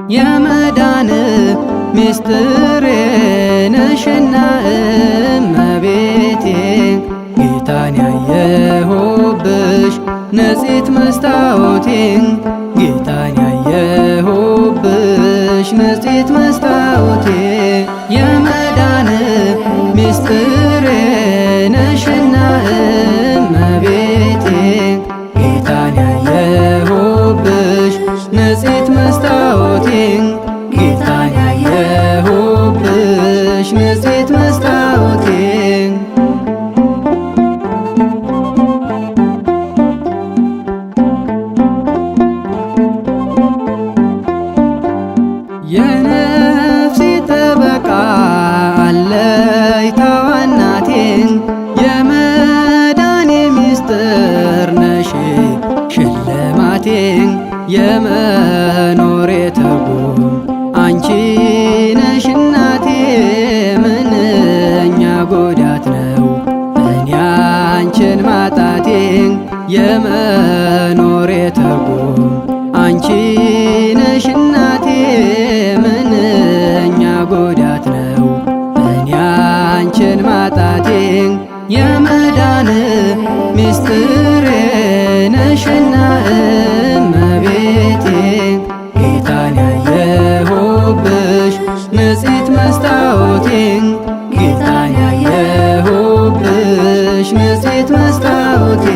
የመዳን ሚስጥሬ ነሽና እመቤቴ ጌታን ያየሁብሽ ንጽሕት መስታወቴ ጌታን ያየሁብሽ ንጽሕት መስታወቴ የመዳን ሚስጥሬ ነሽና እመቤቴ ጌታን ያየሁብሽ ንጽሕት መስታወቴ ጌታን ያየሁብሽ ንጽሕት መስታወቴ የነፍሴ ጠበቃ አለኝታዋ እናቴ የመዳኔ ሚስጥር ነሽ ሽልማቴ የመኖሬ ትርጉም አንቺ ነሽ እናቴ ምንኛ ጎዳት ነው እኔ አንቺን ማጣቴ የመኖሬ ትርጉም አንቺ ነሽ እናቴ ምንኛ ጎዳት ነው እኔ አንቺን ማጣቴ የመዳን ሚስጥሬ ነሽና እመቤቴ ጌታን ያየሁብሽ ንጽሕት መስታወቴ ጌታን ያየሁብሽ ንጽሕት መስታወቴ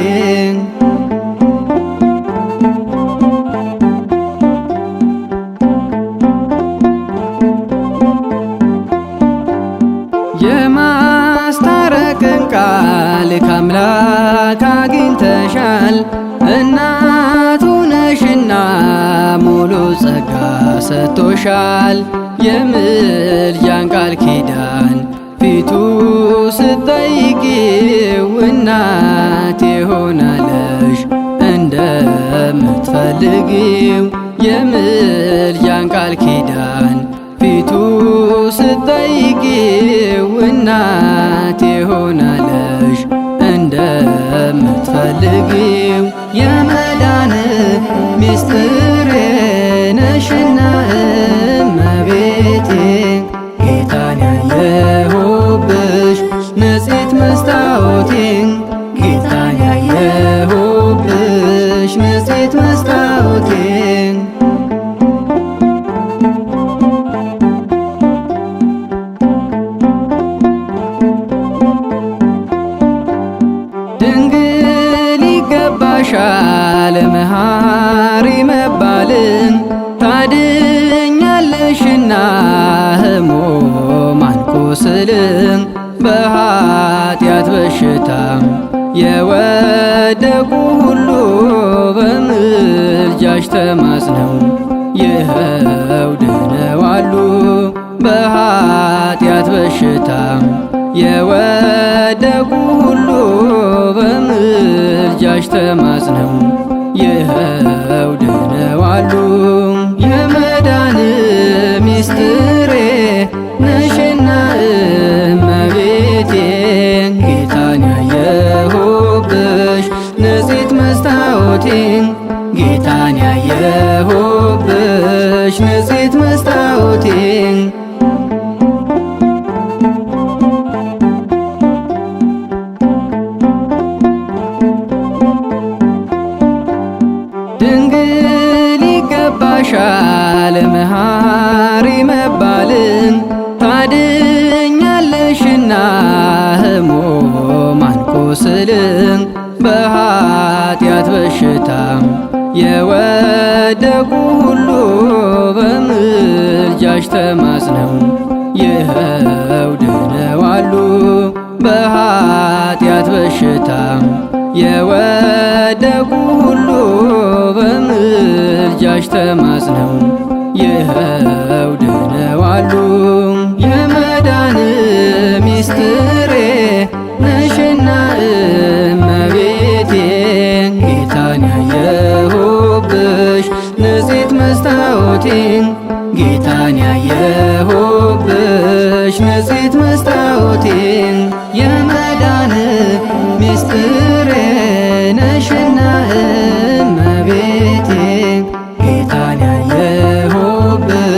የማስታረቅን ቃል ከአምላክ አግኝተሻል እናቱ ነሽና ሙሉ ጸጋ ሰጥቶሻል የምልጃን ቃል ኪዳን ፊቱ ስትጠይቂው እናቴ ሆናለሽ እንደምትፈልጊው የምልጃን ቃል ኪዳን ፊቱ ስትጠይቂው እናቴ ሆናለሽ እንደምትፈልጊው የመዳን ሚስጥሬ ነሽና እመቤቴ ጌታን ያየሁብሽ ንጽሕት መስታወቴ ጌታን ያየሁብሽ ንጽሕት መስታወቴ ድንግል ይገባሻል መሐሪ መባልን ታድኛለሽና ሕሙማን ቁስልን በኃጢአት በሽታም የወደቁ ሁሉ በምልጃሽ ተማጽነው ይኸው ድነዋሉ በኃጢአት በሽታም የወደቁ ሁሉ በምልጃሽ ተማጽነው ይኸው ድነዋሉ የመዳን ሚስጥሬ ነሽና እመቤቴ ጌታን ያየሁብሽ ንጽሕት መስታወቴ ጌታን ያየሁብሽ ንጽሕት መስታወቴ ድንግል ይገባሻል መሐሪ መባልን ታድኛለሽና ሕሙማን ቁስልን በኃጢአት በሽታም የወደቁ ሁሉ በምልጃሽ ተማጽነው ይኸው ድነዋሉ በኃጢአት በሽታም የወደቁ ሁሉ በምልጃሽ ተማጽነው ይኸው ድነዋሉ የመዳን ሚስጥሬ ነሽና እመቤቴ ጌታን ያየሁብሽ ንጽሕት መስታወቴ ጌታን ያየሁብሽ ንጽሕት መስታወቴ የመዳን ሚስጥሬ ነሽና እመቤቴ ጌታን ያየሁብሽ